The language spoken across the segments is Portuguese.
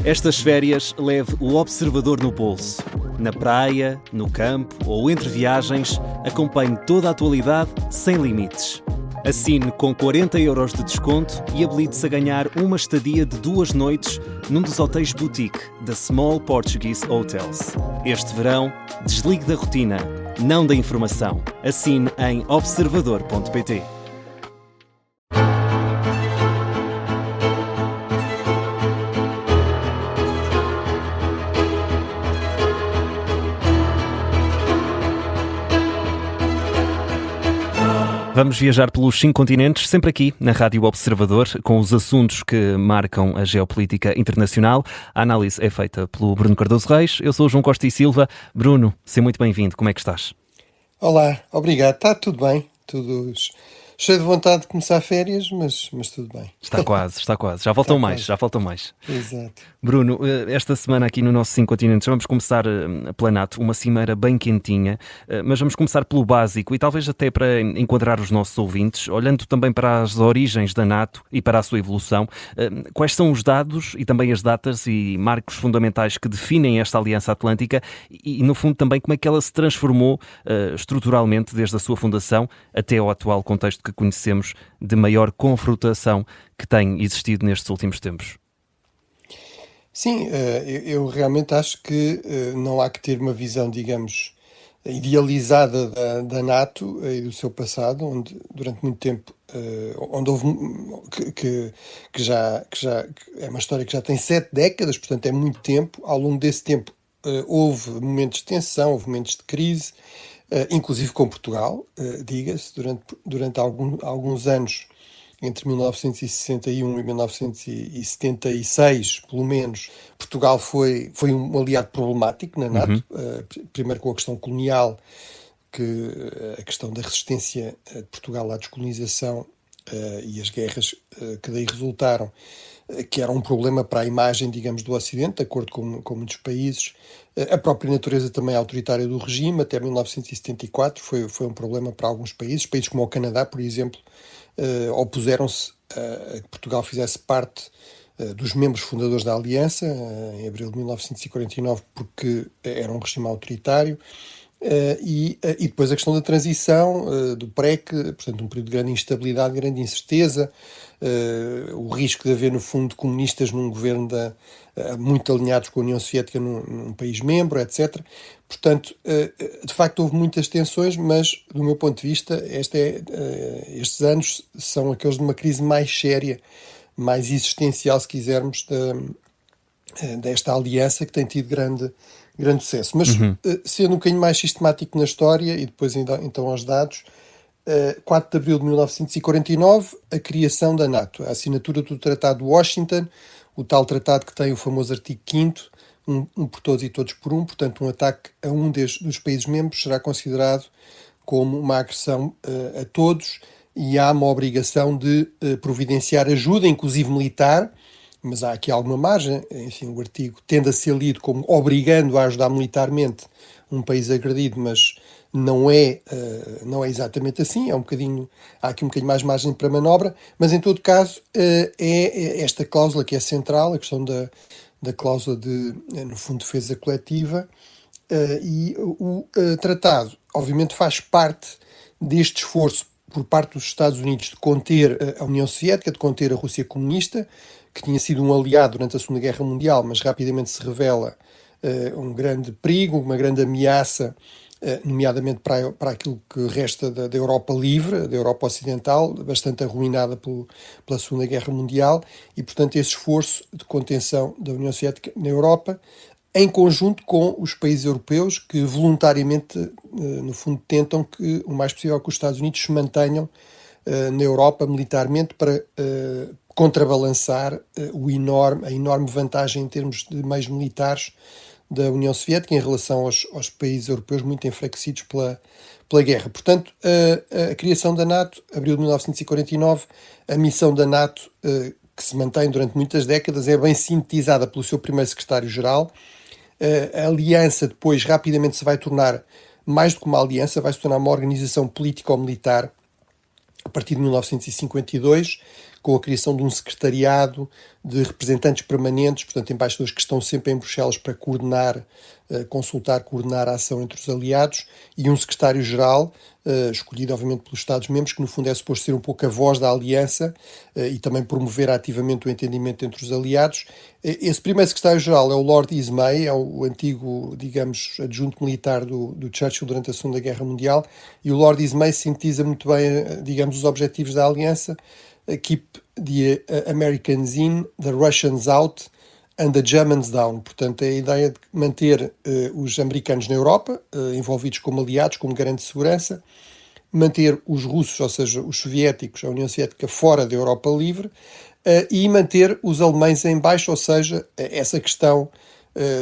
Estas férias leve o observador no bolso. Na praia, no campo ou entre viagens, acompanhe toda a atualidade sem limites. Assine com 40€ de desconto e habilite-se a ganhar uma estadia de 2 noites num dos hotéis boutique da Small Portuguese Hotels. Este verão, desligue da rotina, não da informação. Assine em observador.pt. Vamos viajar pelos 5 continentes, sempre aqui na Rádio Observador, com os assuntos que marcam a geopolítica internacional. A análise é feita pelo Bruno Cardoso Reis. Eu sou o João Costa e Silva. Bruno, seja muito bem-vindo. Como é que estás? Olá, obrigado. Está tudo bem. Tudo cheio de vontade de começar férias, mas tudo bem. Está quase. Já faltam mais. Exato. Bruno, esta semana aqui no nosso 5 continentes vamos começar pela NATO, uma cimeira bem quentinha, mas vamos começar pelo básico e talvez até para enquadrar os nossos ouvintes, olhando também para as origens da NATO e para a sua evolução. Quais são os dados e também as datas e marcos fundamentais que definem esta Aliança Atlântica e, no fundo, também como é que ela se transformou estruturalmente desde a sua fundação até ao atual contexto que conhecemos de maior confrontação que tem existido nestes últimos tempos? Sim, eu realmente acho que não há que ter uma visão, digamos, idealizada da NATO e do seu passado, onde durante muito tempo, onde houve que é uma história que já tem 7 décadas, portanto é muito tempo. Ao longo desse tempo houve momentos de tensão, houve momentos de crise, inclusive com Portugal, diga-se, durante alguns anos, entre 1961 e 1976, pelo menos, Portugal foi um aliado problemático na NATO, primeiro com a questão colonial, a questão da resistência de Portugal à descolonização e as guerras que daí resultaram, que era um problema para a imagem, digamos, do Ocidente, de acordo com muitos países. A própria natureza também autoritária do regime, até 1974, foi um problema para alguns países. Países como o Canadá, por exemplo, opuseram-se a que Portugal fizesse parte dos membros fundadores da Aliança, em abril de 1949, porque era um regime autoritário. E depois a questão da transição, do PREC, portanto um período de grande instabilidade, grande incerteza, o risco de haver no fundo comunistas num governo muito alinhados com a União Soviética num país membro, etc. Portanto, de facto houve muitas tensões, mas do meu ponto de vista estes anos são aqueles de uma crise mais séria, mais existencial, se quisermos, desta aliança que tem tido grande sucesso. Mas, sendo um bocadinho mais sistemático na história, e depois então aos dados, 4 de abril de 1949, a criação da NATO, a assinatura do Tratado de Washington, o tal tratado que tem o famoso artigo 5º, um por todos e todos por um, portanto um ataque a um dos países membros será considerado como uma agressão a todos, e há uma obrigação de providenciar ajuda, inclusive militar, mas há aqui alguma margem. Enfim, o artigo tende a ser lido como obrigando a ajudar militarmente um país agredido, mas não é exatamente assim, há aqui um bocadinho mais margem para manobra, mas em todo caso é esta cláusula que é central, a questão da cláusula de, no fundo, defesa coletiva, e o tratado, obviamente, faz parte deste esforço por parte dos Estados Unidos de conter a União Soviética, de conter a Rússia comunista, que tinha sido um aliado durante a Segunda Guerra Mundial, mas rapidamente se revela um grande perigo, uma grande ameaça, nomeadamente para aquilo que resta da Europa livre, da Europa ocidental, bastante arruinada pela Segunda Guerra Mundial, e, portanto, esse esforço de contenção da União Soviética na Europa, em conjunto com os países europeus que voluntariamente, no fundo, tentam que o mais possível que os Estados Unidos se mantenham na Europa militarmente para contrabalançar a enorme vantagem em termos de meios militares da União Soviética em relação aos países europeus muito enfraquecidos pela guerra. Portanto, a criação da NATO, abril de 1949, a missão da NATO, que se mantém durante muitas décadas, é bem sintetizada pelo seu primeiro secretário-geral. A aliança depois rapidamente se vai tornar mais do que uma aliança, vai se tornar uma organização político-militar a partir de 1952, com a criação de um secretariado de representantes permanentes, portanto, embaixadores que estão sempre em Bruxelas para coordenar, coordenar a ação entre os aliados, e um secretário-geral, escolhido, obviamente, pelos Estados-membros, que, no fundo, é suposto ser um pouco a voz da aliança e também promover ativamente o entendimento entre os aliados. Esse primeiro secretário-geral é o Lord Ismay, é o antigo, digamos, adjunto militar do Churchill durante a Segunda Guerra Mundial, e o Lord Ismay sintetiza muito bem, digamos, os objetivos da aliança: keep the Americans in, the Russians out and the Germans down. Portanto, é a ideia de manter os americanos na Europa, envolvidos como aliados, como garante de segurança, manter os russos, ou seja, os soviéticos, a União Soviética, fora da Europa livre, e manter os alemães em baixo, ou seja, essa questão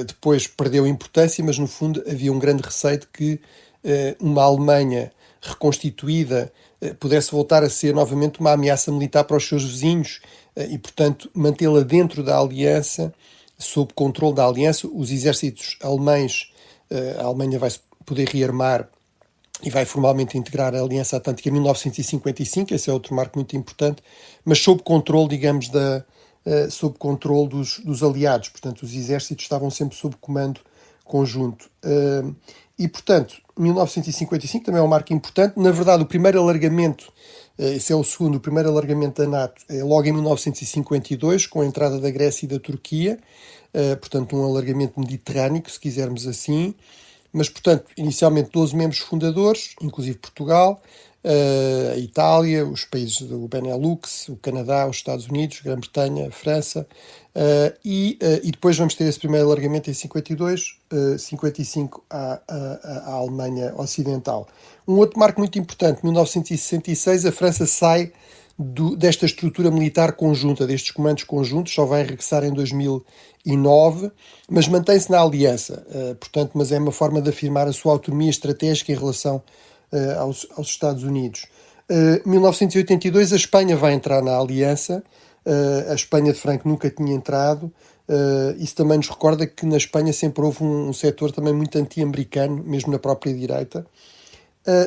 depois perdeu importância, mas no fundo havia um grande receio de que uma Alemanha reconstituída pudesse voltar a ser novamente uma ameaça militar para os seus vizinhos e, portanto, mantê-la dentro da aliança, sob controle da aliança. Os exércitos alemães, a Alemanha vai poder rearmar e vai formalmente integrar a Aliança Atlântica em 1955, esse é outro marco muito importante, mas sob controle, digamos, sob controle dos aliados. Portanto, os exércitos estavam sempre sob comando conjunto. E, portanto, 1955 também é um marco importante. Na verdade, o primeiro alargamento, esse é o segundo, o primeiro alargamento da NATO é logo em 1952, com a entrada da Grécia e da Turquia, portanto, um alargamento mediterrâneo, se quisermos assim. Mas, portanto, inicialmente 12 membros fundadores, inclusive Portugal, a Itália, os países do Benelux, o Canadá, os Estados Unidos, a Grã-Bretanha, a França, e depois vamos ter esse primeiro alargamento em 52, 55 à Alemanha Ocidental. Um outro marco muito importante, 1966, a França sai desta estrutura militar conjunta, destes comandos conjuntos, só vai regressar em 2009, mas mantém-se na aliança, portanto, mas é uma forma de afirmar a sua autonomia estratégica em relação aos Estados Unidos. 1982, a Espanha vai entrar na aliança, a Espanha de Franco nunca tinha entrado. Isso também nos recorda que na Espanha sempre houve um setor também muito anti-americano, mesmo na própria direita.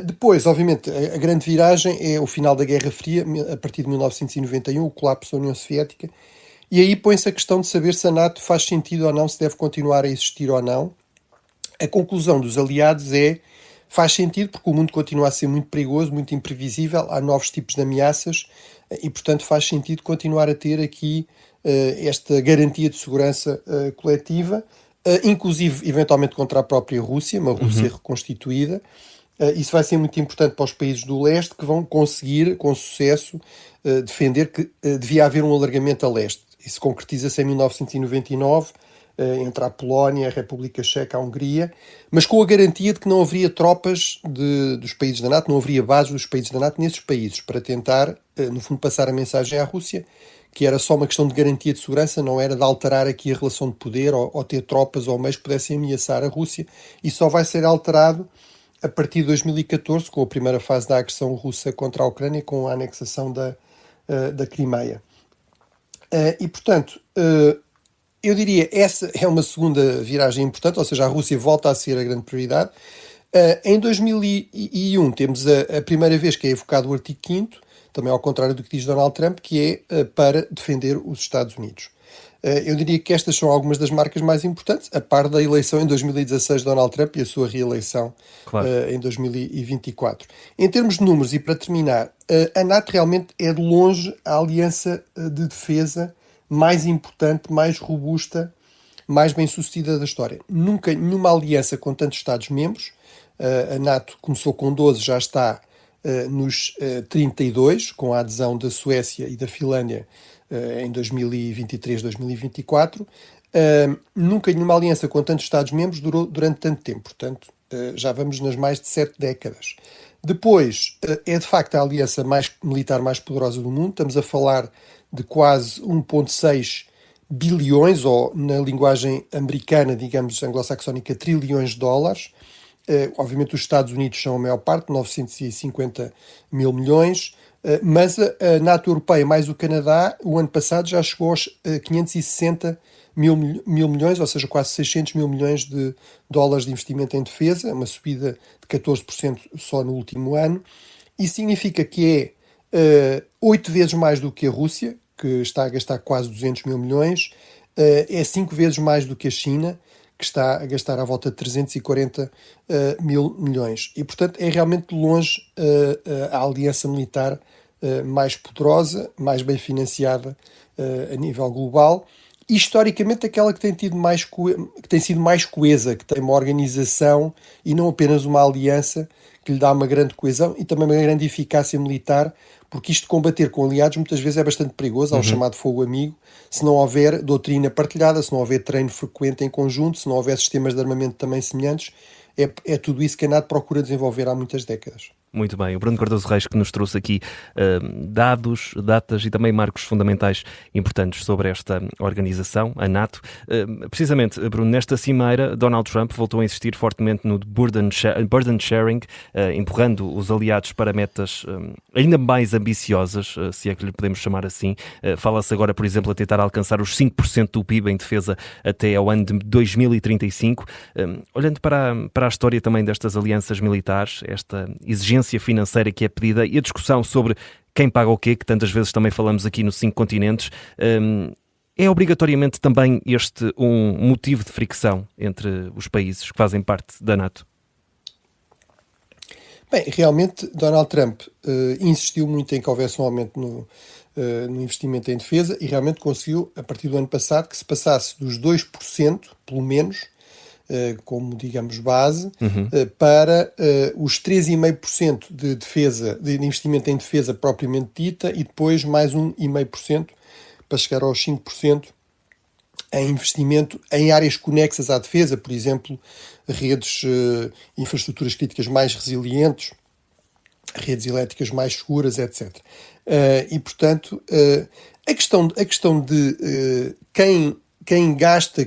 Depois, obviamente, a grande viragem é o final da Guerra Fria, a partir de 1991, o colapso da União Soviética, e aí põe-se a questão de saber se a NATO faz sentido ou não, se deve continuar a existir ou não. A conclusão dos aliados faz sentido, porque o mundo continua a ser muito perigoso, muito imprevisível, há novos tipos de ameaças, e, portanto, faz sentido continuar a ter aqui esta garantia de segurança coletiva, inclusive, eventualmente, contra a própria Rússia, uma Rússia reconstituída. Isso vai ser muito importante para os países do leste, que vão conseguir, com sucesso, defender que devia haver um alargamento a leste. Isso concretiza-se em 1999, entre a Polónia, a República Checa, a Hungria, mas com a garantia de que não haveria tropas dos países da NATO, não haveria bases dos países da NATO nesses países, para tentar, no fundo, passar a mensagem à Rússia, que era só uma questão de garantia de segurança, não era de alterar aqui a relação de poder ou ter tropas ou meios que pudessem ameaçar a Rússia. E só vai ser alterado a partir de 2014, com a primeira fase da agressão russa contra a Ucrânia, com a anexação da Crimeia. E, portanto, eu diria essa é uma segunda viragem importante, ou seja, a Rússia volta a ser a grande prioridade. Em 2001 temos a primeira vez que é evocado o artigo 5º, também ao contrário do que diz Donald Trump, que é para defender os Estados Unidos. Eu diria que estas são algumas das marcas mais importantes, a par da eleição em 2016 de Donald Trump e a sua reeleição em 2024. Em termos de números, e para terminar, a NATO realmente é de longe a aliança de defesa mais importante, mais robusta, mais bem-sucedida da história. Nunca nenhuma aliança com tantos Estados-membros, a NATO começou com 12, já está nos 32, com a adesão da Suécia e da Finlândia em 2023, 2024. Nunca nenhuma aliança com tantos Estados-membros durou durante tanto tempo, portanto, já vamos nas mais de 7 décadas. Depois, é de facto a aliança militar mais poderosa do mundo, estamos a falar de quase 1,6 bilhões, ou na linguagem americana, digamos, anglo-saxónica, trilhões de dólares. Obviamente os Estados Unidos são a maior parte, 950 mil milhões, mas a NATO Europeia mais o Canadá, o ano passado já chegou aos 560 mil milhões, ou seja, quase 600 mil milhões de dólares de investimento em defesa, uma subida de 14% só no último ano. Isso significa que 8 vezes mais do que a Rússia, que está a gastar quase 200 mil milhões, é 5 vezes mais do que a China, que está a gastar à volta de 340 mil milhões. E, portanto, é realmente de longe a aliança militar mais poderosa, mais bem financiada a nível global, e historicamente aquela que tem sido mais coesa, que tem uma organização e não apenas uma aliança que lhe dá uma grande coesão e também uma grande eficácia militar, porque isto de combater com aliados muitas vezes é bastante perigoso, há o chamado fogo amigo, se não houver doutrina partilhada, se não houver treino frequente em conjunto, se não houver sistemas de armamento também semelhantes, é tudo isso que a NATO procura desenvolver há muitas décadas. Muito bem, o Bruno Cardoso Reis que nos trouxe aqui dados, datas e também marcos fundamentais importantes sobre esta organização, a NATO. Precisamente, Bruno, nesta cimeira, Donald Trump voltou a insistir fortemente no burden sharing, empurrando os aliados para metas ainda mais ambiciosas, se é que lhe podemos chamar assim. Fala-se agora, por exemplo, a tentar alcançar os 5% do PIB em defesa até ao ano de 2035. Olhando para a história também destas alianças militares, esta exigência financeira que é pedida e a discussão sobre quem paga o quê, que tantas vezes também falamos aqui nos 5 continentes, é obrigatoriamente também este um motivo de fricção entre os países que fazem parte da NATO? Bem, realmente Donald Trump insistiu muito em que houvesse um aumento no investimento em defesa e realmente conseguiu, a partir do ano passado, que se passasse dos 2%, pelo menos, como, digamos, base, para os 3,5% de defesa, de investimento em defesa propriamente dita e depois mais 1,5% para chegar aos 5% em investimento em áreas conexas à defesa, por exemplo, redes, infraestruturas críticas mais resilientes, redes elétricas mais seguras, etc. E, portanto, a questão de quem gasta,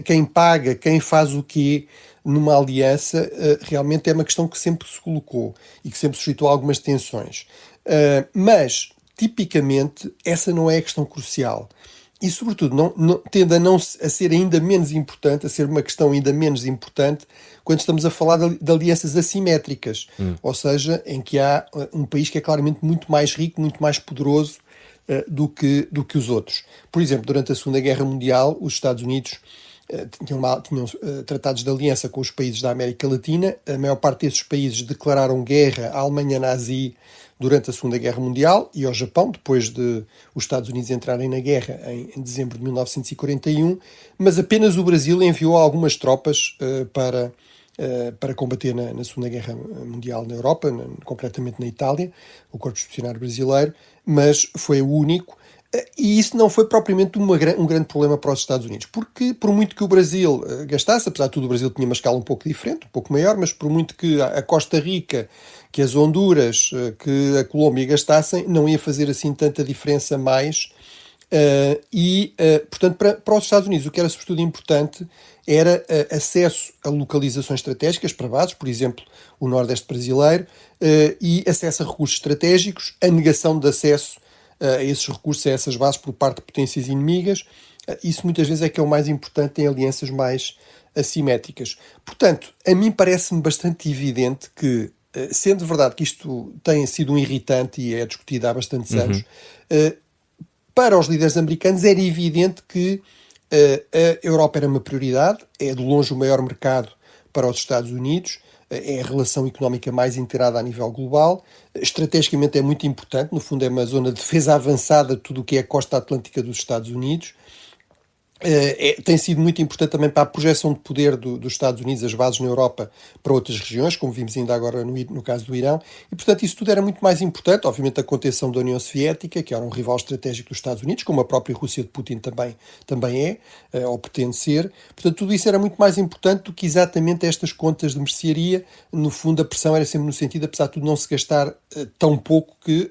quem paga, quem faz o quê numa aliança, realmente é uma questão que sempre se colocou e que sempre suscitou algumas tensões. Mas, tipicamente, essa não é a questão crucial. E, sobretudo, tende a ser ainda menos importante, a ser uma questão ainda menos importante, quando estamos a falar de alianças assimétricas. Ou seja, em que há um país que é claramente muito mais rico, muito mais poderoso do que os outros. Por exemplo, durante a Segunda Guerra Mundial, os Estados Unidos tinham tratados de aliança com os países da América Latina. A maior parte desses países declararam guerra à Alemanha nazi durante a Segunda Guerra Mundial e ao Japão, depois de os Estados Unidos entrarem na guerra em dezembro de 1941, mas apenas o Brasil enviou algumas tropas para combater na Segunda Guerra Mundial na Europa, concretamente na Itália, o Corpo Expedicionário Brasileiro, mas foi o único. E isso não foi propriamente um grande problema para os Estados Unidos, porque por muito que o Brasil gastasse, apesar de tudo o Brasil tinha uma escala um pouco diferente, um pouco maior, mas por muito que a Costa Rica, que as Honduras, que a Colômbia gastassem, não ia fazer assim tanta diferença mais. Portanto, para os Estados Unidos o que era sobretudo importante era acesso a localizações estratégicas para bases, por exemplo, o Nordeste brasileiro, e acesso a recursos estratégicos, a negação de acesso a esses recursos, a essas bases por parte de potências inimigas. Isso muitas vezes é que é o mais importante em alianças mais assimétricas. Portanto, a mim parece-me bastante evidente que, sendo verdade que isto tem sido um irritante e é discutido há bastantes anos, para os líderes americanos era evidente que a Europa era uma prioridade, é de longe o maior mercado para os Estados Unidos, é a relação económica mais integrada a nível global, estrategicamente é muito importante, no fundo é uma zona de defesa avançada de tudo o que é a costa atlântica dos Estados Unidos. Tem sido muito importante também para a projeção de poder dos Estados Unidos, as bases na Europa, para outras regiões, como vimos ainda agora no caso do Irão, e portanto isso tudo era muito mais importante, obviamente a contenção da União Soviética, que era um rival estratégico dos Estados Unidos, como a própria Rússia de Putin também é, ou pretende ser, portanto tudo isso era muito mais importante do que exatamente estas contas de mercearia. No fundo a pressão era sempre no sentido, apesar de tudo, não se gastar tão pouco que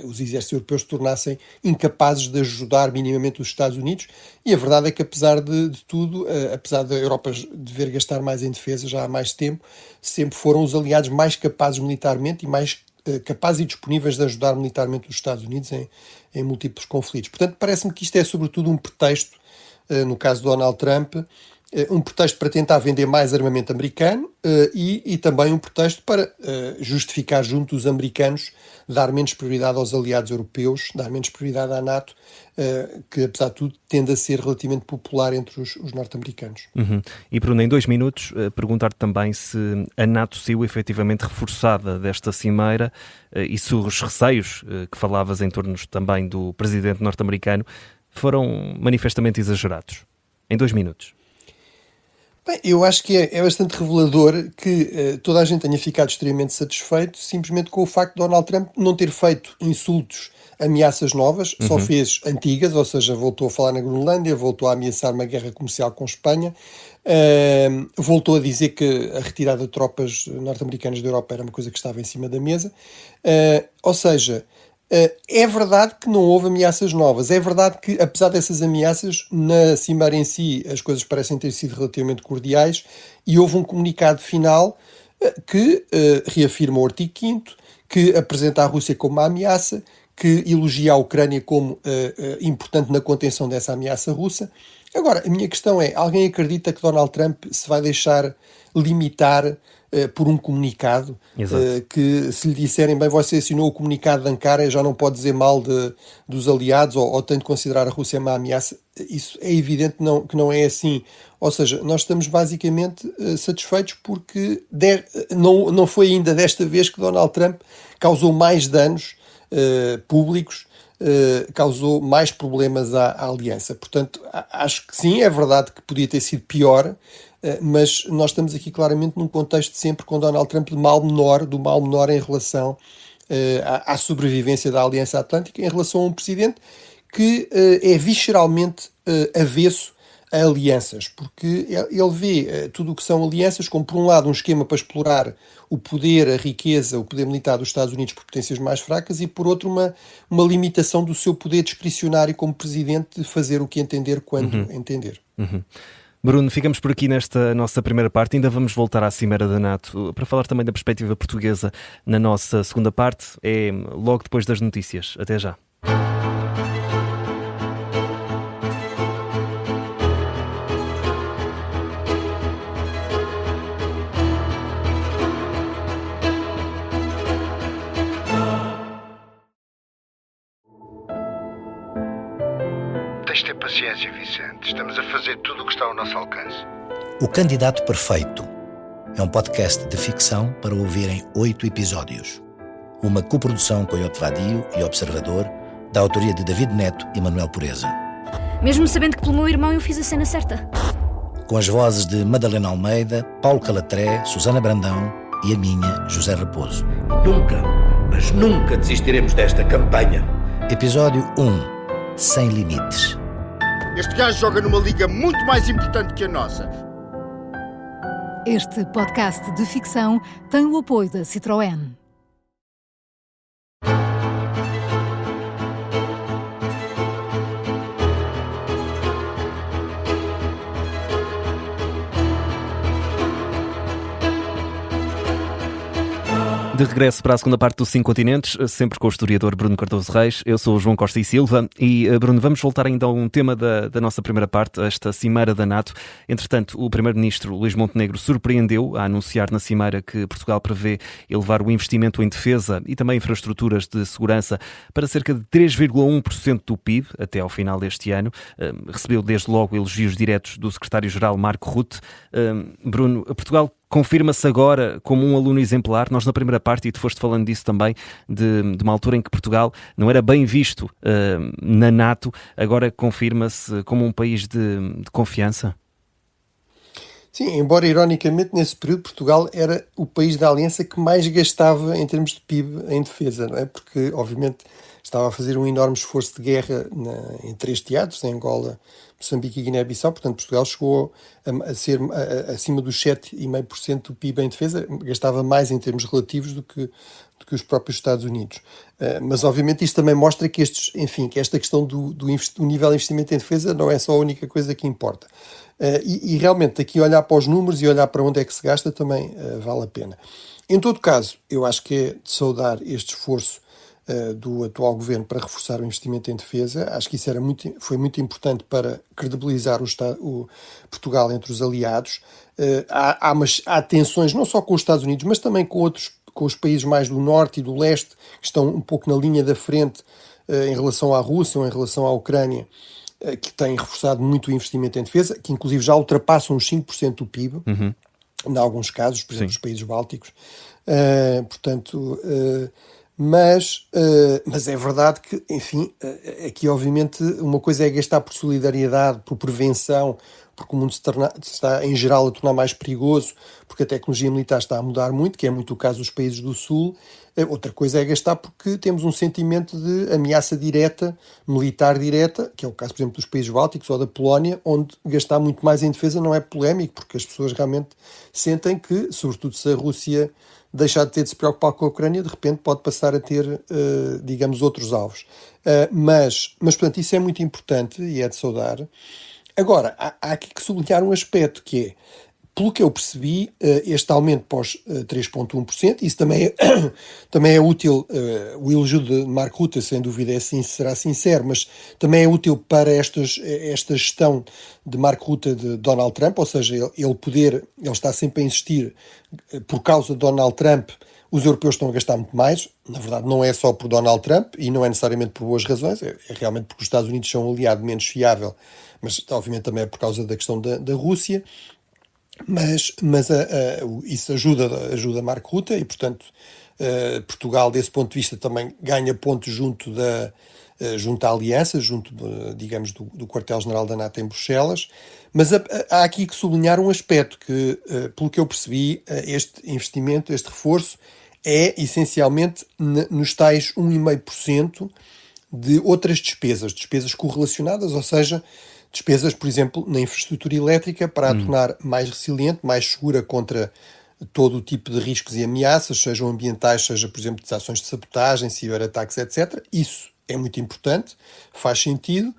os exércitos europeus se tornassem incapazes de ajudar minimamente os Estados Unidos, e a verdade é que apesar de tudo, apesar da Europa dever gastar mais em defesa já há mais tempo, sempre foram os aliados mais capazes militarmente e mais capazes e disponíveis de ajudar militarmente os Estados Unidos em múltiplos conflitos. Portanto, parece-me que isto é sobretudo um pretexto, no caso de Donald Trump, um pretexto para tentar vender mais armamento americano e também um pretexto para justificar junto dos americanos dar menos prioridade aos aliados europeus, dar menos prioridade à NATO, que apesar de tudo tende a ser relativamente popular entre os norte-americanos. E Bruno, em 2 minutos, perguntar-te também se a NATO saiu efetivamente reforçada desta cimeira e se os receios que falavas em torno também do presidente norte-americano foram manifestamente exagerados. Em 2 minutos. Bem, eu acho que é bastante revelador que toda a gente tenha ficado extremamente satisfeito simplesmente com o facto de Donald Trump não ter feito insultos, ameaças novas, só fez antigas, ou seja, voltou a falar na Groenlândia, voltou a ameaçar uma guerra comercial com Espanha, voltou a dizer que a retirada de tropas norte-americanas da Europa era uma coisa que estava em cima da mesa, ou seja, é verdade que não houve ameaças novas. É verdade que, apesar dessas ameaças, na cimeira em si as coisas parecem ter sido relativamente cordiais e houve um comunicado final que reafirma o artigo 5º, que apresenta a Rússia como uma ameaça, que elogia a Ucrânia como importante na contenção dessa ameaça russa. Agora, a minha questão é, alguém acredita que Donald Trump se vai deixar limitar por um comunicado, que se lhe disserem, bem, você assinou o comunicado de Ankara, já não pode dizer mal dos aliados ou tem de considerar a Rússia uma ameaça? Isso é evidente que não é assim. Ou seja, nós estamos basicamente satisfeitos porque não foi ainda desta vez que Donald Trump causou mais danos públicos, causou mais problemas à aliança. Portanto, acho que sim, é verdade que podia ter sido pior, mas nós estamos aqui claramente num contexto sempre com Donald Trump do mal menor em relação à sobrevivência da Aliança Atlântica, em relação a um presidente que é visceralmente avesso a alianças, porque ele vê tudo o que são alianças como, por um lado, um esquema para explorar o poder, a riqueza, o poder militar dos Estados Unidos por potências mais fracas e, por outro, uma limitação do seu poder discricionário como presidente de fazer o que entender quando entender. Bruno, ficamos por aqui nesta nossa primeira parte. Ainda vamos voltar à Cimeira da NATO para falar também da perspectiva portuguesa na nossa segunda parte. É logo depois das notícias. Até já. Tens de ter paciência, Vicente. Estamos a fazer tudo o que está ao nosso alcance. O Candidato Perfeito é um podcast de ficção para ouvir em 8 episódios. Uma coprodução com Coyote Vadio e Observador, da autoria de David Neto e Manuel Pureza. Mesmo sabendo que pelo meu irmão eu fiz a cena certa. Com as vozes de Madalena Almeida, Paulo Calatré, Susana Brandão e a minha, José Raposo. Nunca, mas nunca desistiremos desta campanha. Episódio 1. Sem limites. Este gajo joga numa liga muito mais importante que a nossa. Este podcast de ficção tem o apoio da Citroën. De regresso para a segunda parte do 5 Continentes, sempre com o historiador Bruno Cardoso Reis. Eu sou o João Costa e Silva e, Bruno, vamos voltar ainda a um tema da nossa primeira parte, esta Cimeira da NATO. Entretanto, o Primeiro-Ministro Luís Montenegro surpreendeu a anunciar na Cimeira que Portugal prevê elevar o investimento em defesa e também infraestruturas de segurança para cerca de 3,1% do PIB até ao final deste ano. Recebeu desde logo elogios diretos do Secretário-Geral Marco Rutte. Bruno, Portugal confirma-se agora como um aluno exemplar. Nós na primeira parte, e tu foste falando disso também, de uma altura em que Portugal não era bem visto na NATO, agora confirma-se como um país de confiança? Sim, embora ironicamente nesse período Portugal era o país da aliança que mais gastava em termos de PIB em defesa, não é? Porque obviamente estava a fazer um enorme esforço de guerra em 3 teatros, em Angola, Moçambique e Guiné-Bissau. Portanto, Portugal chegou a ser acima dos 7,5% do PIB em defesa, gastava mais em termos relativos do que os próprios Estados Unidos. Mas obviamente isto também mostra que que esta questão do nível de investimento em defesa não é só a única coisa que importa. E realmente aqui olhar para os números e olhar para onde é que se gasta também vale a pena. Em todo caso, eu acho que é de saudar este esforço do atual governo para reforçar o investimento em defesa. Acho que isso foi muito importante para credibilizar o Portugal entre os aliados. Há tensões não só com os Estados Unidos, mas também com os países mais do norte e do leste, que estão um pouco na linha da frente em relação à Rússia ou em relação à Ucrânia, que têm reforçado muito o investimento em defesa, que inclusive já ultrapassam os 5% do PIB, em alguns casos, por exemplo, os países bálticos. Mas é verdade que, enfim, aqui obviamente uma coisa é gastar por solidariedade, por prevenção, porque o mundo se está em geral a tornar mais perigoso, porque a tecnologia militar está a mudar muito, que é muito o caso dos países do Sul. Outra coisa é gastar porque temos um sentimento de ameaça direta, militar direta, que é o caso, por exemplo, dos países bálticos ou da Polónia, onde gastar muito mais em defesa não é polémico, porque as pessoas realmente sentem que, sobretudo se a Rússia deixar de ter de se preocupar com a Ucrânia, de repente pode passar a ter, digamos, outros alvos. Mas, portanto, isso é muito importante e é de saudar. Agora, há aqui que sublinhar um aspecto que é, pelo que eu percebi, este aumento pós 3,1%, isso também é útil, o elogio de Mark Rutte, sem dúvida, será sincero, mas também é útil para esta gestão de Mark Rutte de Donald Trump, ou seja, ele está sempre a insistir, por causa de Donald Trump, os europeus estão a gastar muito mais. Na verdade, não é só por Donald Trump e não é necessariamente por boas razões, é realmente porque os Estados Unidos são um aliado menos fiável, mas obviamente também é por causa da questão da Rússia. Mas isso ajuda Mark Rutte e, portanto, Portugal, desse ponto de vista, também ganha pontos junto à aliança, digamos, do quartel-general da NATO em Bruxelas. Mas há aqui que sublinhar um aspecto que, pelo que eu percebi, este investimento, este reforço, é essencialmente nos tais 1,5% de outras despesas correlacionadas, ou seja, despesas, por exemplo, na infraestrutura elétrica para a tornar mais resiliente, mais segura contra todo o tipo de riscos e ameaças, sejam ambientais, seja, por exemplo, de ações de sabotagem, ciberataques, etc. Isso é muito importante, faz sentido.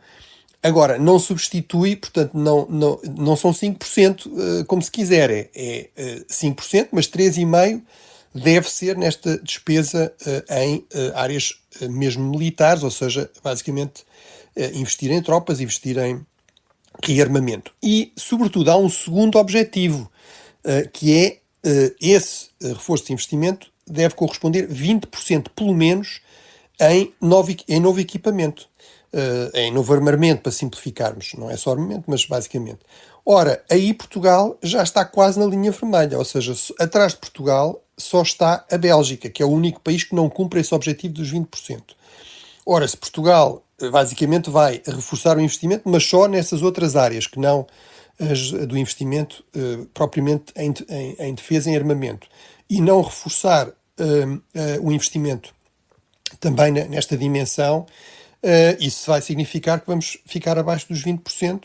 Agora, não substitui, portanto, não são 5%, como se quiser, é 5%, mas 3,5% deve ser nesta despesa em áreas mesmo militares, ou seja, basicamente investir em tropas, investir em rearmamento. E, sobretudo, há um segundo objetivo, que é esse reforço de investimento deve corresponder 20% pelo menos em novo equipamento, em novo armamento, para simplificarmos. Não é só armamento, mas basicamente. Ora, aí Portugal já está quase na linha vermelha, ou seja, atrás de Portugal só está a Bélgica, que é o único país que não cumpre esse objetivo dos 20%. Ora, se Portugal basicamente vai reforçar o investimento, mas só nessas outras áreas, que não as do investimento propriamente em defesa, em armamento, e não reforçar o investimento também nesta dimensão, isso vai significar que vamos ficar abaixo dos 20%,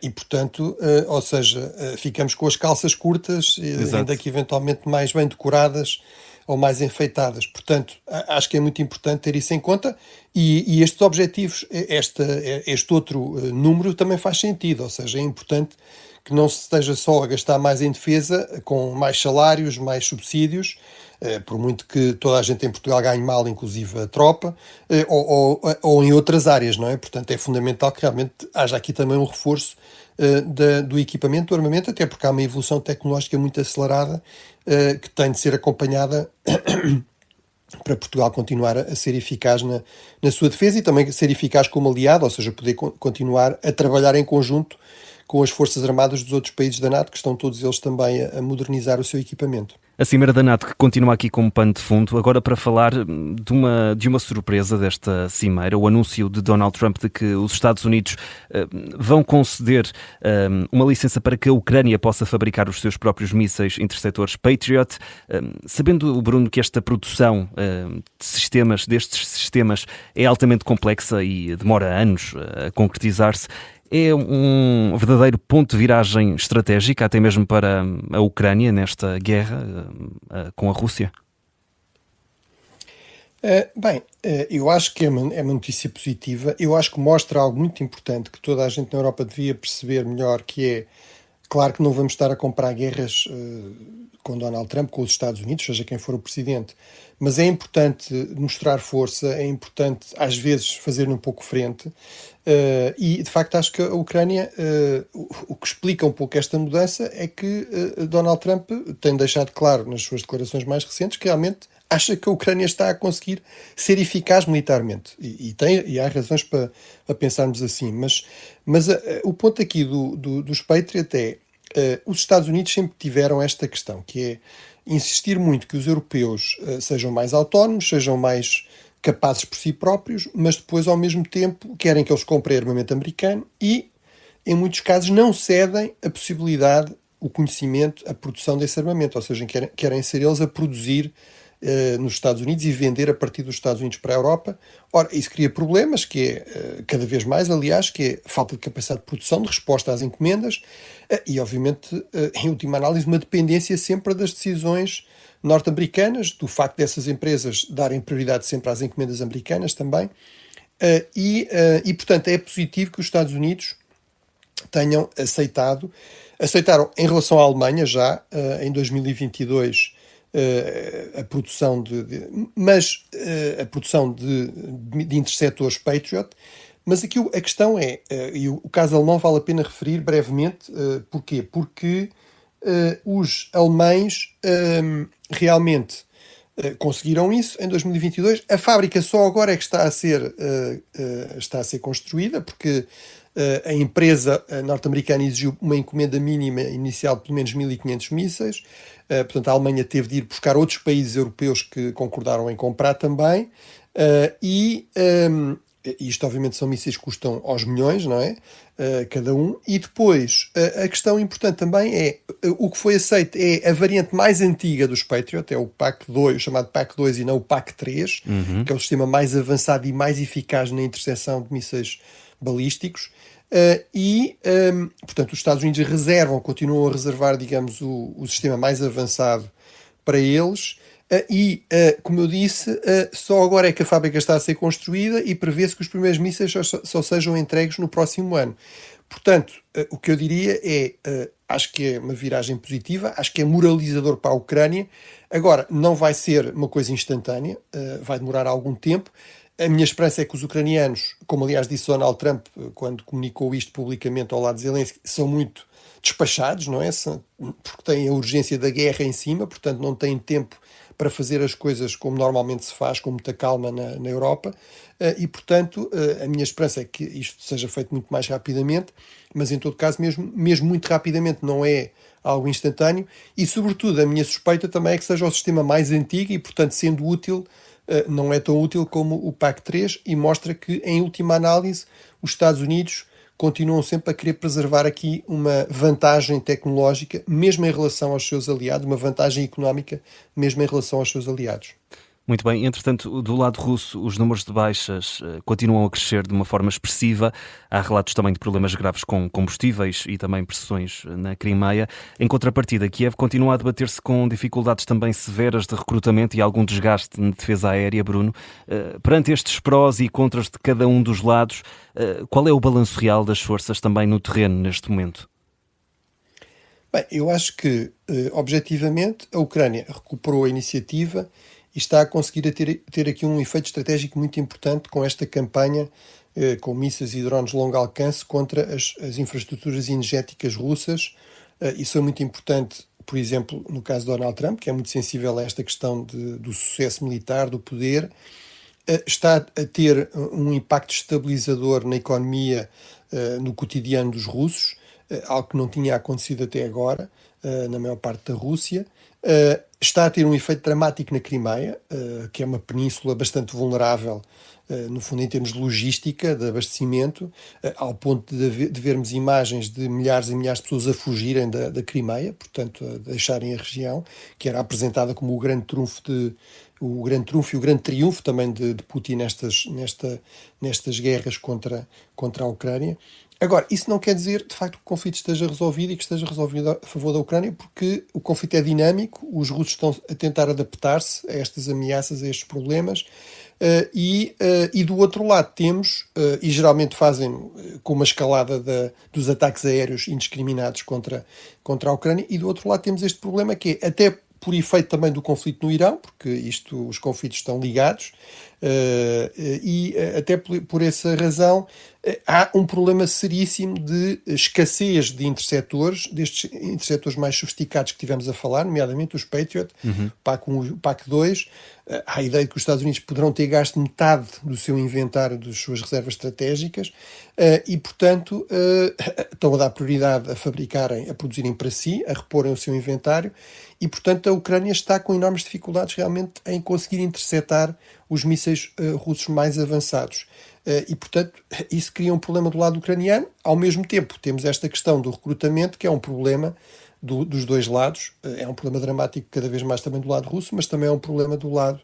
e, portanto, ou seja, ficamos com as calças curtas, ainda que eventualmente mais bem decoradas ou mais enfeitadas. Portanto, acho que é muito importante ter isso em conta, e estes objetivos, este outro número também faz sentido, ou seja, é importante que não se esteja só a gastar mais em defesa, com mais salários, mais subsídios, por muito que toda a gente em Portugal ganhe mal, inclusive a tropa, ou em outras áreas, não é? Portanto, é fundamental que realmente haja aqui também um reforço do equipamento, do armamento, até porque há uma evolução tecnológica muito acelerada que tem de ser acompanhada para Portugal continuar a ser eficaz na sua defesa e também ser eficaz como aliado, ou seja, poder continuar a trabalhar em conjunto com as Forças Armadas dos outros países da NATO, que estão todos eles também a modernizar o seu equipamento. A Cimeira da NATO, que continua aqui como pano de fundo, agora para falar de uma surpresa desta cimeira, o anúncio de Donald Trump de que os Estados Unidos vão conceder uma licença para que a Ucrânia possa fabricar os seus próprios mísseis interceptores Patriot. Sabendo, Bruno, que esta produção destes sistemas é altamente complexa e demora anos a concretizar-se, é um verdadeiro ponto de viragem estratégica, até mesmo para a Ucrânia, nesta guerra com a Rússia? Eu acho que é uma notícia positiva. Eu acho que mostra algo muito importante que toda a gente na Europa devia perceber melhor, que Claro que não vamos estar a comprar guerras com Donald Trump, com os Estados Unidos, seja quem for o presidente, mas é importante mostrar força, é importante às vezes fazer um pouco frente, e de facto acho que a Ucrânia, o que explica um pouco esta mudança é que Donald Trump tem deixado claro nas suas declarações mais recentes que realmente acha que a Ucrânia está a conseguir ser eficaz militarmente, e há razões para pensarmos assim, mas o ponto aqui dos Patriot é os Estados Unidos sempre tiveram esta questão, que é insistir muito que os europeus sejam mais autónomos, sejam mais capazes por si próprios, mas depois, ao mesmo tempo, querem que eles comprem armamento americano e, em muitos casos, não cedem a possibilidade, o conhecimento, a produção desse armamento, ou seja, querem ser eles a produzir nos Estados Unidos e vender a partir dos Estados Unidos para a Europa. Ora, isso cria problemas, que é, cada vez mais, aliás, que é falta de capacidade de produção, de resposta às encomendas e, obviamente, em última análise, uma dependência sempre das decisões norte-americanas, do facto dessas empresas darem prioridade sempre às encomendas americanas também. Portanto, é positivo que os Estados Unidos tenham aceitaram em relação à Alemanha já, em 2022, a produção a produção de interceptores Patriot, mas aqui a questão é, e o caso alemão vale a pena referir brevemente, porquê? Porque os alemães realmente conseguiram isso em 2022, a fábrica só agora é que está a ser construída, porque a empresa norte-americana exigiu uma encomenda mínima inicial de pelo menos 1.500 mísseis. Portanto, a Alemanha teve de ir buscar outros países europeus que concordaram em comprar também. Isto, obviamente, são mísseis que custam aos milhões, não é? Cada um. E depois, a questão importante também é, o que foi aceito é a variante mais antiga dos Patriot, é o PAC-2, o chamado PAC-2 e não o PAC-3, que é o sistema mais avançado e mais eficaz na interseção de mísseis balísticos. Portanto, os Estados Unidos continuam a reservar, digamos, o sistema mais avançado para eles. Como eu disse, só agora é que a fábrica está a ser construída e prevê-se que os primeiros mísseis só sejam entregues no próximo ano. Portanto, o que eu diria é, acho que é uma viragem positiva, acho que é moralizador para a Ucrânia. Agora, não vai ser uma coisa instantânea, vai demorar algum tempo. A minha esperança é que os ucranianos, como aliás disse Donald Trump quando comunicou isto publicamente ao lado de Zelensky, são muito despachados, não é? Porque têm a urgência da guerra em cima, portanto não têm tempo para fazer as coisas como normalmente se faz, com muita calma na Europa, portanto a minha esperança é que isto seja feito muito mais rapidamente, mas em todo caso mesmo muito rapidamente não é algo instantâneo, e sobretudo a minha suspeita também é que seja o sistema mais antigo e portanto sendo útil, não é tão útil como o PAC-3, e mostra que em última análise os Estados Unidos continuam sempre a querer preservar aqui uma vantagem tecnológica, mesmo em relação aos seus aliados, uma vantagem económica, mesmo em relação aos seus aliados. Muito bem, entretanto, do lado russo, os números de baixas continuam a crescer de uma forma expressiva. Há relatos também de problemas graves com combustíveis e também pressões na Crimeia. Em contrapartida, Kiev continua a debater-se com dificuldades também severas de recrutamento e algum desgaste na defesa aérea. Bruno, perante estes prós e contras de cada um dos lados, qual é o balanço real das forças também no terreno neste momento? Bem, eu acho que, objetivamente, a Ucrânia recuperou a iniciativa e está a conseguir ter aqui um efeito estratégico muito importante com esta campanha com mísseis e drones de longo alcance contra as infraestruturas energéticas russas. Isso é muito importante, por exemplo, no caso de Donald Trump, que é muito sensível a esta questão do sucesso militar, do poder. Está a ter um impacto estabilizador na economia, no cotidiano dos russos, algo que não tinha acontecido até agora, na maior parte da Rússia. Está a ter um efeito dramático na Crimeia, que é uma península bastante vulnerável, no fundo em termos de logística, de abastecimento, ao ponto de vermos imagens de milhares e milhares de pessoas a fugirem da Crimeia, portanto a deixarem a região, que era apresentada como o grande trunfo e o grande triunfo também de Putin nestas guerras contra a Ucrânia. Agora, isso não quer dizer, de facto, que o conflito esteja resolvido e que esteja resolvido a favor da Ucrânia, porque o conflito é dinâmico, os russos estão a tentar adaptar-se a estas ameaças, a estes problemas, e do outro lado temos, e geralmente fazem com uma escalada dos ataques aéreos indiscriminados contra a Ucrânia, e do outro lado temos este problema que é, até por efeito também do conflito no Irão, porque os conflitos estão ligados, e até por essa razão há um problema seríssimo de escassez de interceptores, destes interceptores mais sofisticados que tivemos a falar, nomeadamente os Patriot, PAC 1 e PAC 2. Há a ideia de que os Estados Unidos poderão ter gasto metade do seu inventário, das suas reservas estratégicas, e, portanto, estão a dar prioridade a produzirem para si, a reporem o seu inventário, e, portanto, a Ucrânia está com enormes dificuldades realmente em conseguir interceptar os mísseis russos mais avançados. E, portanto, isso cria um problema do lado ucraniano. Ao mesmo tempo, temos esta questão do recrutamento, que é um problema dos dois lados. É um problema dramático cada vez mais também do lado russo, mas também é um problema do lado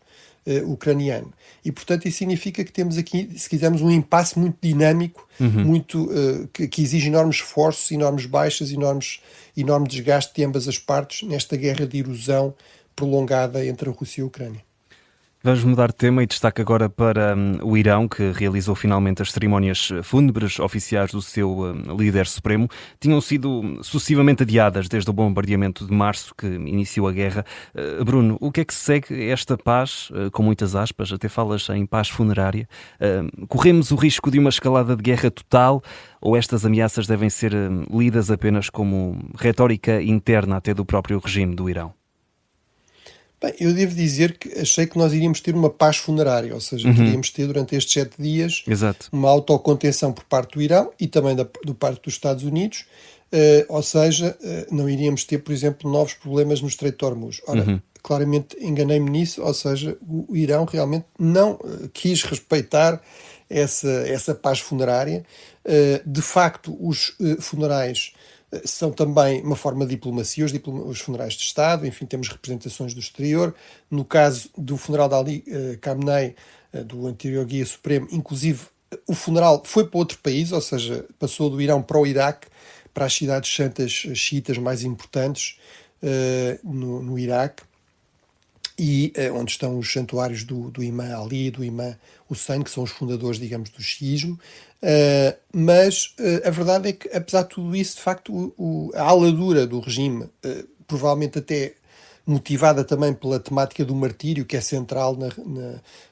ucraniano. E, portanto, isso significa que temos aqui, se quisermos, um impasse muito dinâmico, muito, que exige enormes esforços, enormes baixas, enorme desgaste de ambas as partes nesta guerra de erosão prolongada entre a Rússia e a Ucrânia. Vamos mudar de tema e destaque agora para o Irão, que realizou finalmente as cerimónias fúnebres oficiais do seu líder supremo. Tinham sido sucessivamente adiadas desde o bombardeamento de março, que iniciou a guerra. Bruno, o que é que segue esta paz, com muitas aspas, até falas em paz funerária? Corremos o risco de uma escalada de guerra total, ou estas ameaças devem ser lidas apenas como retórica interna até do próprio regime do Irão? Bem, eu devo dizer que achei que nós iríamos ter uma paz funerária, ou seja, que iríamos ter durante estes 7 dias uma autocontenção por parte do Irão e também do parte dos Estados Unidos, ou seja, não iríamos ter, por exemplo, novos problemas no Estreito de Hormuz. Ora, claramente enganei-me nisso, ou seja, o Irão realmente não quis respeitar essa paz funerária. De facto, os funerais são também uma forma de diplomacia, os funerais de Estado, enfim, temos representações do exterior. No caso do funeral de Ali Khamenei, do anterior guia supremo, inclusive o funeral foi para outro país, ou seja, passou do Irão para o Iraque, para as cidades santas xiitas mais importantes no Iraque, e onde estão os santuários do imã Ali, do imã Hussein, que são os fundadores, digamos, do xiismo. Mas a verdade é que, apesar de tudo isso, de facto, a ala dura do regime, provavelmente até motivada também pela temática do martírio, que é central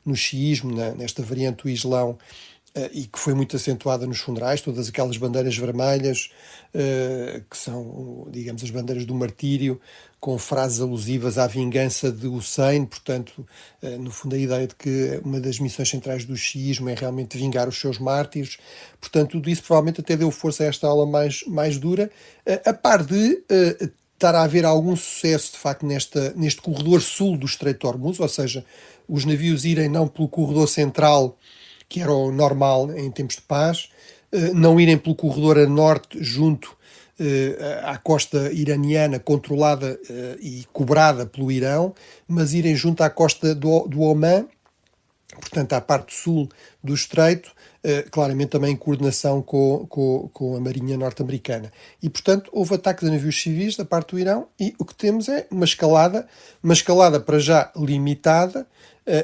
no xiismo, nesta variante do Islão, e que foi muito acentuada nos funerais, todas aquelas bandeiras vermelhas, que são, digamos, as bandeiras do martírio, com frases alusivas à vingança de Hussein. Portanto, no fundo, a ideia de que uma das missões centrais do xiismo é realmente vingar os seus mártires. Portanto, tudo isso provavelmente até deu força a esta ala mais dura, a par de estar a haver algum sucesso, de facto, neste corredor sul do Estreito de Hormuz, ou seja, os navios irem não pelo corredor central, que era o normal em tempos de paz, não irem pelo corredor a norte junto à costa iraniana, controlada e cobrada pelo Irão, mas irem junto à costa do Omã, portanto à parte sul do Estreito, claramente também em coordenação com a Marinha norte-americana. E, portanto, houve ataques a navios civis da parte do Irão, e o que temos é uma escalada para já limitada,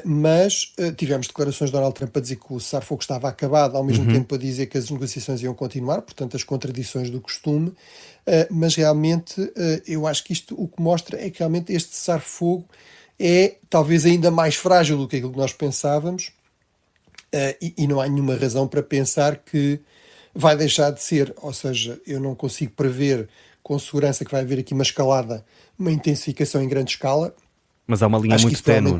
mas tivemos declarações de Donald Trump a dizer que o cessar-fogo estava acabado, ao mesmo tempo a dizer que as negociações iam continuar, portanto as contradições do costume, mas realmente eu acho que isto o que mostra é que realmente este cessar-fogo é talvez ainda mais frágil do que aquilo que nós pensávamos, e não há nenhuma razão para pensar que vai deixar de ser, ou seja, eu não consigo prever com segurança que vai haver aqui uma escalada, uma intensificação em grande escala. Mas há uma linha muito ténue.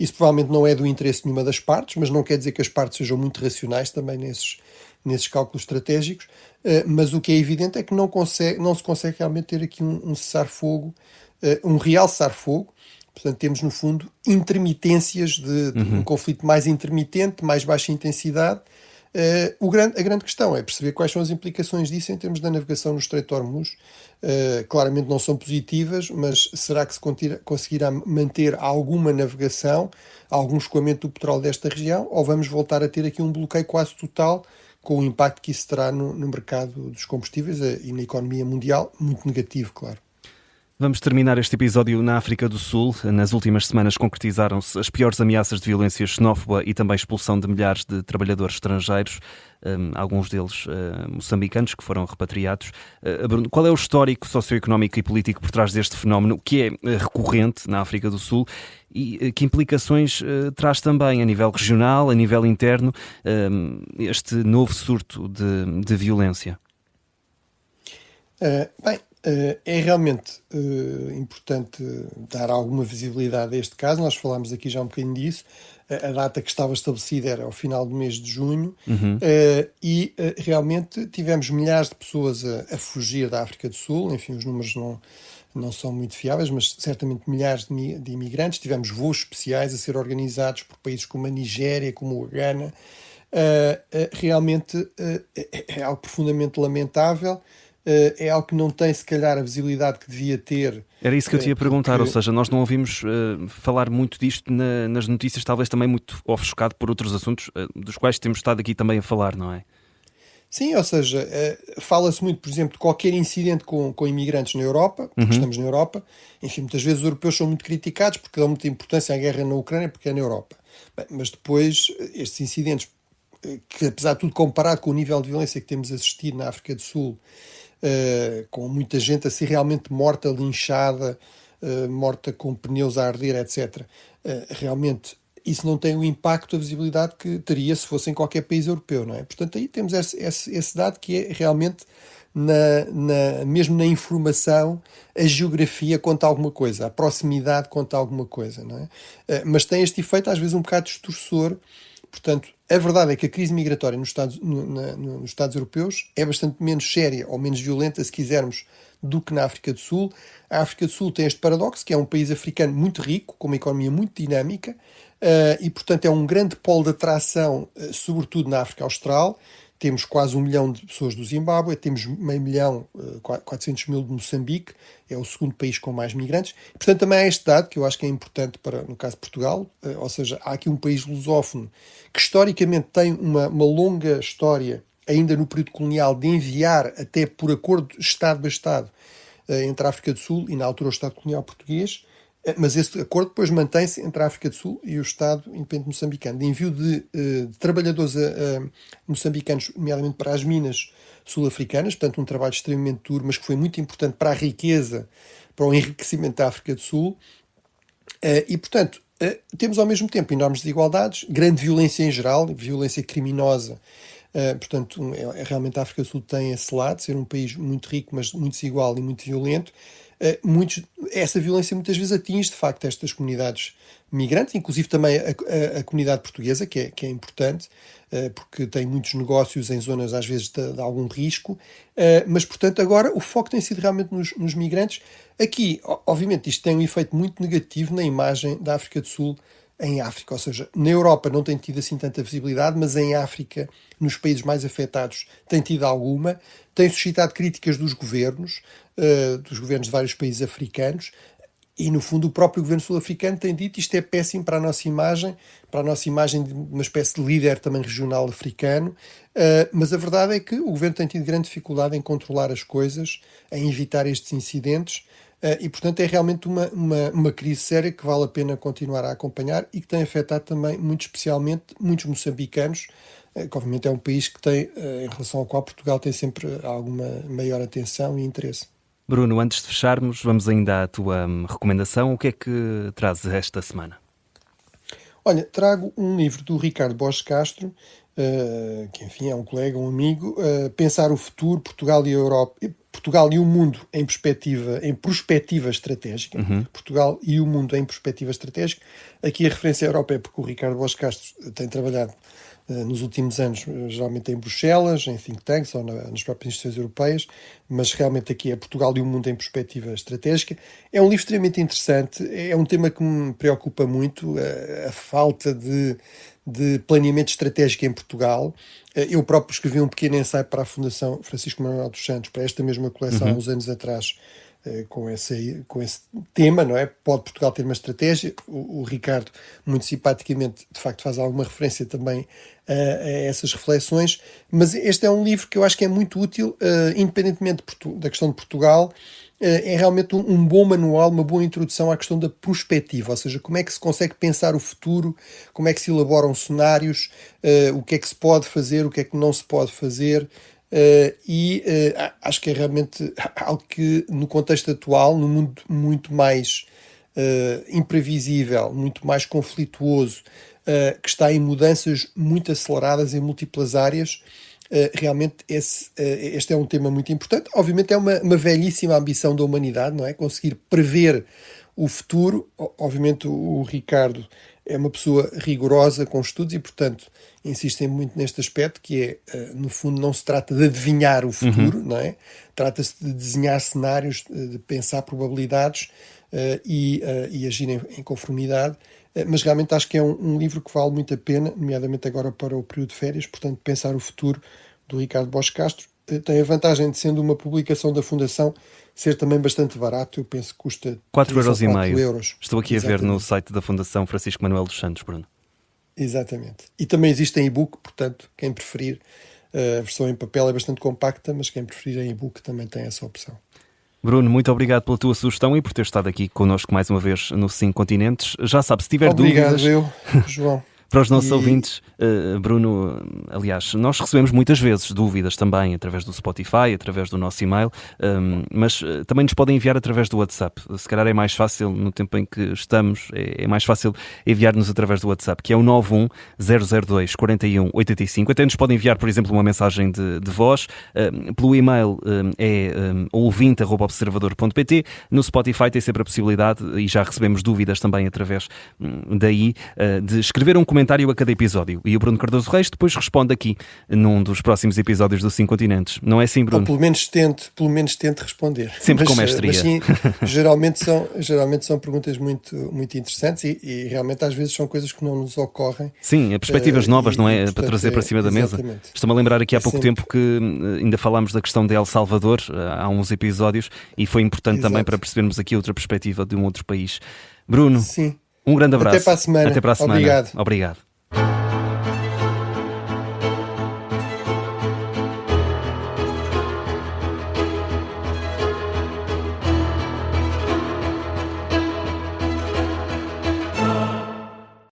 Isso provavelmente não é do interesse de nenhuma das partes, mas não quer dizer que as partes sejam muito racionais também nesses cálculos estratégicos, mas o que é evidente é que não se consegue realmente ter aqui um cessar-fogo, um real cessar-fogo. Portanto, temos no fundo intermitências de um conflito mais intermitente, mais baixa intensidade. A grande questão é perceber quais são as implicações disso em termos da navegação no Estreito de Hormuz. Claramente não são positivas, mas será que se conseguirá manter alguma navegação, algum escoamento do petróleo desta região, ou vamos voltar a ter aqui um bloqueio quase total, com o impacto que isso terá no mercado dos combustíveis e na economia mundial, muito negativo, claro. Vamos terminar este episódio na África do Sul. Nas últimas semanas concretizaram-se as piores ameaças de violência xenófoba e também expulsão de milhares de trabalhadores estrangeiros, alguns deles moçambicanos, que foram repatriados. Bruno, qual é o histórico socioeconómico e político por trás deste fenómeno, que é recorrente na África do Sul, e que implicações traz também a nível regional, a nível interno, este novo surto de violência? É realmente importante dar alguma visibilidade a este caso. Nós falámos aqui já um bocadinho disso. A data que estava estabelecida era ao final do mês de junho, e realmente tivemos milhares de pessoas a fugir da África do Sul. Enfim, os números não são muito fiáveis, mas certamente milhares de imigrantes. Tivemos voos especiais a ser organizados por países como a Nigéria, como o Ghana. Realmente é algo profundamente lamentável. É algo que não tem, se calhar, a visibilidade que devia ter. Era isso que eu te ia perguntar, ou seja, nós não ouvimos falar muito disto nas notícias, talvez também muito ofuscado por outros assuntos, dos quais temos estado aqui também a falar, não é? Sim, ou seja, fala-se muito, por exemplo, de qualquer incidente com imigrantes na Europa, porque estamos na Europa. Enfim, muitas vezes os europeus são muito criticados porque dão muita importância à guerra na Ucrânia, porque é na Europa. Bem, mas depois, estes incidentes, que apesar de tudo comparado com o nível de violência que temos assistido na África do Sul, com muita gente a ser realmente morta, linchada, morta com pneus a arder, etc. Realmente isso não tem o impacto, a visibilidade que teria se fosse em qualquer país europeu, não é? Portanto, aí temos esse dado que é realmente, mesmo na informação, a geografia conta alguma coisa, a proximidade conta alguma coisa, não é? Mas tem este efeito às vezes um bocado distorcedor. Portanto, a verdade é que a crise migratória nos Estados europeus é bastante menos séria ou menos violenta, se quisermos, do que na África do Sul. A África do Sul tem este paradoxo, que é um país africano muito rico, com uma economia muito dinâmica, e, portanto, é um grande polo de atração, sobretudo na África Austral. Temos quase 1 milhão de pessoas do Zimbábue, temos 500 mil, 400 mil de Moçambique, é o segundo país com mais migrantes. Portanto, também há este dado que eu acho que é importante para, no caso de Portugal, ou seja, há aqui um país lusófono que historicamente tem uma longa história, ainda no período colonial, de enviar, até por acordo Estado a Estado, entre a África do Sul e, na altura, o Estado colonial português. Mas esse acordo depois mantém-se entre a África do Sul e o Estado independente moçambicano, de envio de trabalhadores moçambicanos, nomeadamente para as minas sul-africanas, portanto um trabalho extremamente duro, mas que foi muito importante para a riqueza, para o enriquecimento da África do Sul. E, portanto, temos ao mesmo tempo enormes desigualdades, grande violência em geral, violência criminosa. Portanto, realmente a África do Sul tem esse lado, ser um país muito rico, mas muito desigual e muito violento. Essa violência muitas vezes atinge, de facto, estas comunidades migrantes, inclusive também a comunidade portuguesa, que é importante, porque tem muitos negócios em zonas, às vezes, de algum risco. Mas, portanto, agora o foco tem sido realmente nos migrantes. Aqui, obviamente, isto tem um efeito muito negativo na imagem da África do Sul em África, ou seja, na Europa não tem tido assim tanta visibilidade, mas em África, nos países mais afetados, tem tido alguma, tem suscitado críticas dos governos de vários países africanos, e no fundo o próprio governo sul-africano tem dito isto é péssimo para a nossa imagem de uma espécie de líder também regional africano, mas a verdade é que o governo tem tido grande dificuldade em controlar as coisas, em evitar estes incidentes. E, portanto, é realmente uma crise séria que vale a pena continuar a acompanhar e que tem afetado também, muito especialmente, muitos moçambicanos, que obviamente é um país que tem, em relação ao qual Portugal tem sempre alguma maior atenção e interesse. Bruno, antes de fecharmos, vamos ainda à tua recomendação. O que é que trazes esta semana? Olha, trago um livro do Ricardo Borges Castro, que enfim é um colega, um amigo, Pensar o Futuro, Portugal e a Europa... Portugal e o mundo em prospectiva estratégica. Portugal e o mundo em prospectiva estratégica. Aqui a referência à Europa é porque o Ricardo Borges Castro tem trabalhado nos últimos anos, geralmente em Bruxelas, em think tanks ou nas próprias instituições europeias, mas realmente aqui é Portugal e o mundo em perspectiva estratégica. É um livro extremamente interessante, é um tema que me preocupa muito, a falta de planeamento estratégico em Portugal. Eu próprio escrevi um pequeno ensaio para a Fundação Francisco Manuel dos Santos, para esta mesma coleção, há uns anos atrás, com esse tema, não é? Pode Portugal ter uma estratégia? O Ricardo, muito simpaticamente, de facto faz alguma referência também a essas reflexões, mas este é um livro que eu acho que é muito útil, independentemente da questão de Portugal. É realmente um bom manual, uma boa introdução à questão da prospectiva, ou seja, como é que se consegue pensar o futuro, como é que se elaboram cenários, o que é que se pode fazer, o que é que não se pode fazer, acho que é realmente algo que, no contexto atual, num mundo muito mais imprevisível, muito mais conflituoso, que está em mudanças muito aceleradas em múltiplas áreas, realmente este é um tema muito importante. Obviamente é uma velhíssima ambição da humanidade, não é? Conseguir prever o futuro. Obviamente o Ricardo é uma pessoa rigorosa com estudos e, portanto, insistem muito neste aspecto, que é, no fundo, não se trata de adivinhar o futuro, não é? Trata-se de desenhar cenários, de pensar probabilidades e agir em conformidade. Mas realmente acho que é um livro que vale muito a pena, nomeadamente agora para o período de férias. Portanto, Pensar o Futuro, do Ricardo Bosch Castro, tem a vantagem de, sendo uma publicação da Fundação, ser também bastante barato. Eu penso que custa 4,5 €. Estou aqui a ver no site da Fundação Francisco Manuel dos Santos, Bruno. Exatamente. E também existe em e-book, portanto, quem preferir, a versão em papel é bastante compacta, mas quem preferir em e-book também tem essa opção. Bruno, muito obrigado pela tua sugestão e por ter estado aqui connosco mais uma vez no 5 Continentes. Já sabe, se tiver dúvidas... Obrigado, João. Para os nossos ouvintes, Bruno, aliás, nós recebemos muitas vezes dúvidas também através do Spotify, através do nosso e-mail, mas também nos podem enviar através do WhatsApp. Se calhar é mais fácil, no tempo em que estamos, é mais fácil enviar-nos através do WhatsApp, que é o 910024185. Até nos podem enviar, por exemplo, uma mensagem de voz. Pelo e-mail é ouvinte@observador.pt. No Spotify tem sempre a possibilidade, e já recebemos dúvidas também através daí, de escrever um comentário a cada episódio. E o Bruno Cardoso Reis depois responde aqui num dos próximos episódios do 5 Continentes. Não é assim, Bruno? Ou pelo menos tente responder. Sempre com mestria. Mas sim, geralmente são perguntas muito, muito interessantes e realmente às vezes são coisas que não nos ocorrem. Sim, perspectivas novas, não é? Para trazer para cima da mesa. Exatamente. Estou-me a lembrar aqui há pouco tempo que ainda falámos da questão de El Salvador, há uns episódios, e foi importante também para percebermos aqui outra perspectiva de um outro país. Bruno, sim. Um grande abraço. Até para a semana. Até para a semana. Obrigado. Obrigado.